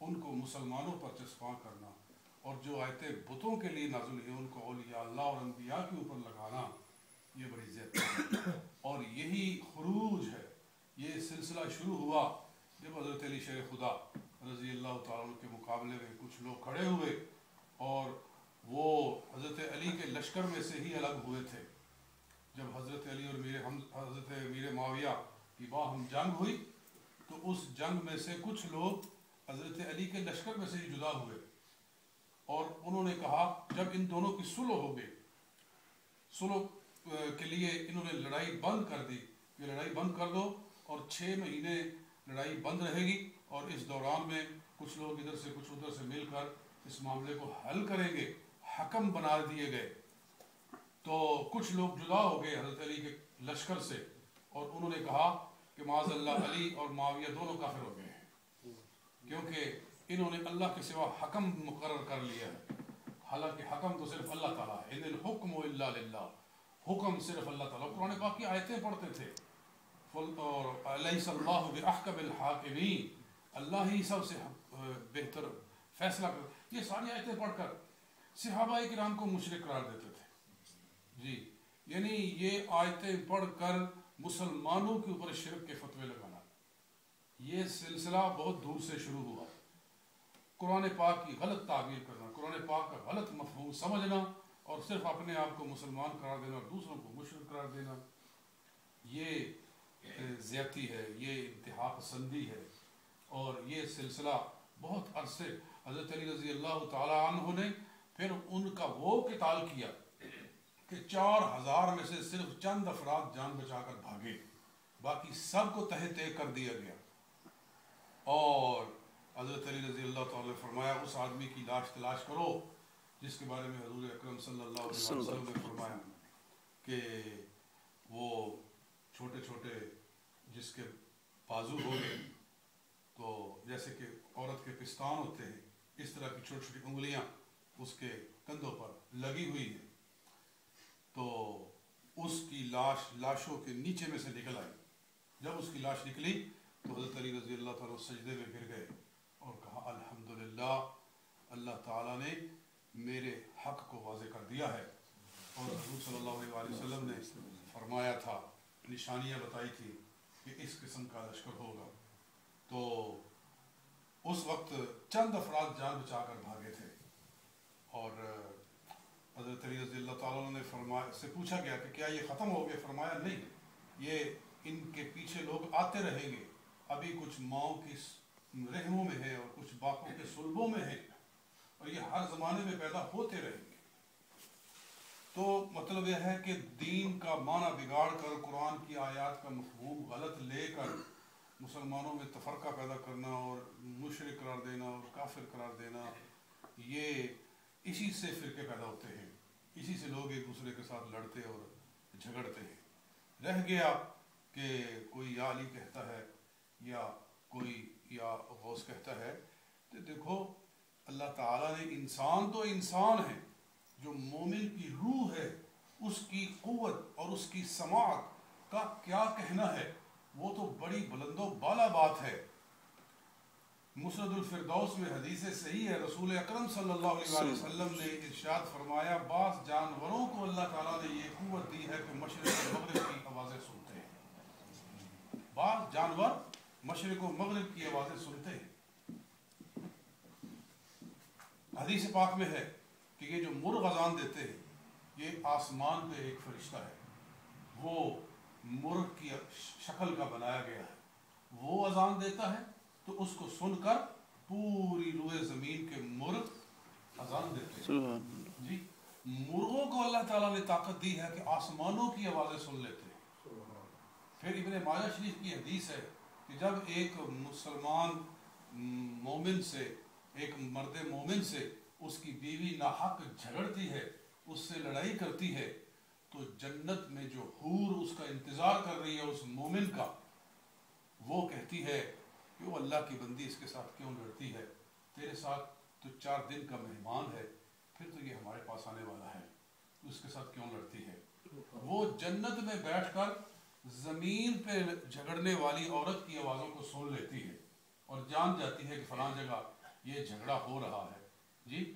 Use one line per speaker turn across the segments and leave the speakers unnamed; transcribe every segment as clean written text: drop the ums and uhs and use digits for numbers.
ان کو مسلمانوں پر چسپاں کرنا اور جو آیتیں بتوں کے لیے نازل ہیں ان کو اولیاء اللہ اور انبیاء کے اوپر لگانا، یہ بڑی زیادتی ہے۔ اور یہی خروج ہے، یہ سلسلہ شروع ہوا جب حضرت علی شیر خدا رضی اللہ تعالیٰ عنہ کے مقابلے میں کچھ لوگ کھڑے ہوئے اور وہ حضرت علی کے لشکر میں سے ہی الگ ہوئے تھے۔ جب حضرت علی اور حضرت امیر معاویہ کی باہم جنگ ہوئی تو اس جنگ میں سے کچھ لوگ حضرت علی کے لشکر میں سے ہی جدا ہوئے اور انہوں نے کہا، جب ان دونوں کی صلح ہو گئی، صلح کے لیے انہوں نے لڑائی بند کر دی کہ لڑائی بند کر دو اور 6 مہینے لڑائی بند رہے گی اور اس دوران میں کچھ لوگ ادھر سے کچھ ادھر سے مل کر اس معاملے کو حل کریں گے۔ حکم بنا دیے گئے تو کچھ لوگ جدا ہو گئے حضرت علی کے لشکر سے اور انہوں نے کہا کہ معاذ اللہ علی اور معاویہ دونوں کافر ہو گئے ہیں، کیونکہ انہوں نے اللہ کے سوا حکم مقرر کر لیا ہے، حالانکہ حکم تو صرف اللہ تعالیٰ ہے۔ ان الحکم الا للہ، حکم صرف اللہ تعالیٰ۔ قرآن پاک کی آیتیں پڑھتے تھے اور الیس اللہ باحکم الحاکمین، اللہ ہی سب سے بہتر فیصلہ کر۔ یہ ساری آیتیں پڑھ کر صحابہ کرام کو مشرک قرار دیتے تھے جی، یعنی یہ آیتیں پڑھ کر مسلمانوں کے اوپر شرک کے فتوے لگانا، یہ سلسلہ بہت دور سے شروع ہوا۔ قرآن پاک کی غلط تعبیر کرنا، قرآن پاک کا غلط مفہوم سمجھنا اور صرف اپنے آپ کو مسلمان قرار دینا اور دوسروں کو مشرک قرار دینا، یہ زیادتی ہے، یہ انتہا پسندی ہے۔ اور یہ سلسلہ بہت عرصے حضرت علی رضی اللہ تعالیٰ عنہ نے پھر ان کا وہ قتال کیا کہ 4000 میں سے صرف چند افراد جان بچا کر بھاگے، باقی سب کو تہہ تہہ کر دیا گیا۔ اور حضرت علی رضی اللہ تعالیٰ نے فرمایا، اس آدمی کی لاش تلاش کرو جس کے بارے میں حضور اکرم صلی اللہ علیہ وسلم نے فرمایا کہ وہ چھوٹے چھوٹے جس کے بازو ہو گئے تو جیسے کہ عورت کے پستان ہوتے ہیں، اس طرح کی چھوٹی چھوٹی انگلیاں اس کے کندھوں پر لگی ہوئی ہیں، تو اس کی لاشوں کے نیچے میں سے نکل آئی۔ جب اس کی لاش نکلی تو حضرت علی رضی اللہ تعالیٰ سجدے میں گر گئے اور کہا، الحمدللہ، اللہ تعالیٰ نے میرے حق کو واضح کر دیا ہے۔ اور حضور صلی اللہ علیہ وسلم نے فرمایا تھا، نشانیاں بتائی تھی کہ اس قسم کا لشکر ہوگا، تو اس وقت چند افراد جان بچا کر بھاگے تھے۔ اور حضرت علی رضی اللہ تعالیٰ نے فرمایا، سے پوچھا گیا کہ کیا یہ ختم ہو گئے؟ فرمایا نہیں، یہ ان کے پیچھے لوگ آتے رہیں گے، ابھی کچھ ماؤں کی رحموں میں ہے اور کچھ باپوں کے صلبوں میں ہے، اور یہ ہر زمانے میں پیدا ہوتے رہیں گے۔ تو مطلب یہ ہے کہ دین کا معنی بگاڑ کر، قرآن کی آیات کا مفہوم غلط لے کر مسلمانوں میں تفرقہ پیدا کرنا اور مشرک قرار دینا اور کافر قرار دینا، یہ اسی سے فرقے پیدا ہوتے ہیں، اسی سے لوگ ایک دوسرے کے ساتھ لڑتے اور جھگڑتے ہیں۔ رہ گیا کہ کوئی یا علی کہتا ہے یا کوئی یا غوث کہتا ہے، تو دیکھو اللہ تعالیٰ نے انسان تو انسان ہے، جو مومن کی روح ہے اس کی قوت اور اس کی سماعت کا کیا کہنا ہے، وہ تو بڑی بلند و بالا بات ہے۔ مسند الفردوس میں حدیث صحیح ہے، رسول اکرم صلی اللہ علیہ وسلم نے ارشاد فرمایا، بعض جانوروں کو اللہ تعالیٰ نے یہ قوت دی ہے کہ مشرق و مغرب کی آوازیں سنتے ہیں۔ بعض جانور مشرق و مغرب کی آوازیں سنتے ہیں۔ حدیث پاک میں ہے کہ یہ جو مرغ اذان دیتے ہیں، یہ آسمان پہ ایک فرشتہ ہے، وہ مرغ کی شکل کا بنایا گیا ہے، وہ اذان دیتا ہے تو اس کو سن کر پوری روئے زمین کے مرغ اذان دیتے ہیں۔ جی، مرغوں کو اللہ تعالیٰ نے طاقت دی ہے کہ آسمانوں کی آوازیں سن لیتے ہیں۔ پھر ابن ماجہ شریف کی حدیث ہے کہ جب ایک مسلمان مومن سے، ایک مرد مومن سے اس کی بیوی ناحق جھگڑتی ہے، اس سے لڑائی کرتی ہے، تو جنت میں جو حور اس کا انتظار کر رہی ہے اس مومن کا، وہ کہتی ہے کہ وہ اللہ کی بندی اس کے ساتھ کیوں لڑتی ہے، تیرے ساتھ تو 4 دن کا مہمان ہے، پھر تو یہ ہمارے پاس آنے والا ہے، تو اس کے ساتھ کیوں لڑتی ہے۔ وہ جنت میں بیٹھ کر زمین پہ جھگڑنے والی عورت کی آوازوں کو سن لیتی ہے اور جان جاتی ہے کہ فلاں جگہ یہ جھگڑا ہو رہا ہے جی.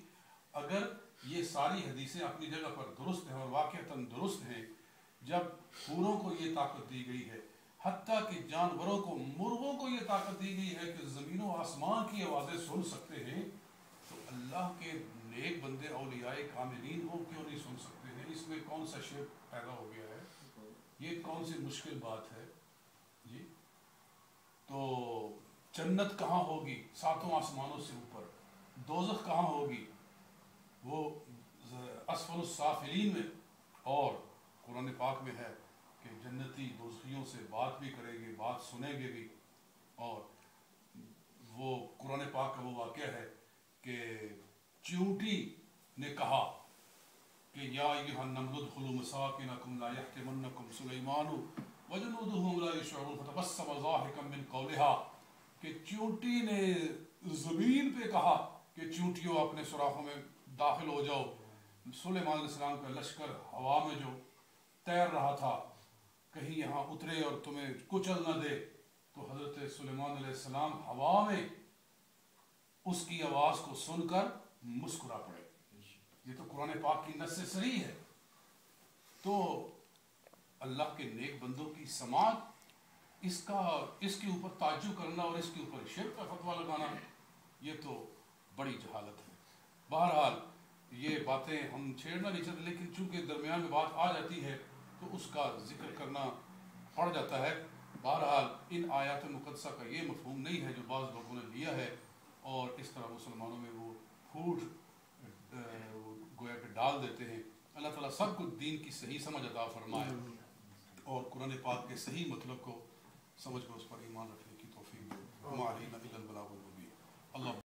اگر یہ ساری حدیثیں اپنی جگہ پر درست ہیں اور واقعتاً درست ہیں، جب حوروں کو یہ طاقت دی گئی ہے، حتیٰ کہ جانوروں کو، مرغوں کو یہ طاقت دی گئی ہے کہ زمین و آسمان کی آوازیں سن سکتے ہیں، تو اللہ کے نیک بندے اولیاء کاملین وہ کیوں نہیں سن سکتے ہیں؟ اس میں کون سا شرک پیدا ہو گیا ہے؟ یہ کون سی مشکل بات ہے جی؟ تو جنت کہاں ہوگی؟ 7 آسمانوں سے اوپر. دوزخ کہاں ہوگی؟ وہ اسفل السافلین میں. اور قرآن پاک میں ہے کہ جنتی دوزخیوں سے بات بھی کریں گے، بات سنیں گے بھی. اور وہ قرآن پاک کا وہ واقعہ ہے کہ چیونٹی نے کہا کہ یا ایھا النمل ادخلوا مساکنکم لا یحطمنکم سلیمان وجنودہ لا یشعرون فتبسم ضاحکا من قولها، کہ چیونٹی نے زمین پہ کہا کہ چیونٹیوں اپنے سوراخوں میں داخل ہو جاؤ. سلیمان علیہ السلام کا لشکر ہوا میں جو تیر رہا تھا کہیں یہاں اترے اور تمہیں کچل نہ دے، تو حضرت سلیمان علیہ السلام ہوا میں اس کی آواز کو سن کر مسکرا پڑے. یہ تو قرآن پاک کی نص صریح ہے. تو اللہ کے نیک بندوں کی سماعت، اس کے اوپر تعجب کرنا اور اس کے اوپر شرک کا فتویٰ لگانا، یہ تو بڑی جہالت ہے. بہرحال یہ باتیں ہم چھیڑنا نہیں چاہتے، لیکن چونکہ درمیان میں بات آ جاتی ہے تو اس کا ذکر کرنا پڑ جاتا ہے. بہرحال ان آیات مقدسہ کا یہ مفہوم نہیں ہے جو بعض لوگوں نے لیا ہے، اور اس طرح مسلمانوں میں وہ پھوٹ گویا کہ ڈال دیتے ہیں. اللہ تعالیٰ سب کو دین کی صحیح سمجھ عطا فرمائے اور قرآن پاک کے صحیح مطلب کو سمجھ کر اس پر ایمان رکھنے کی توفیق دے. وما علینا الا البلاغ المبین. اللہ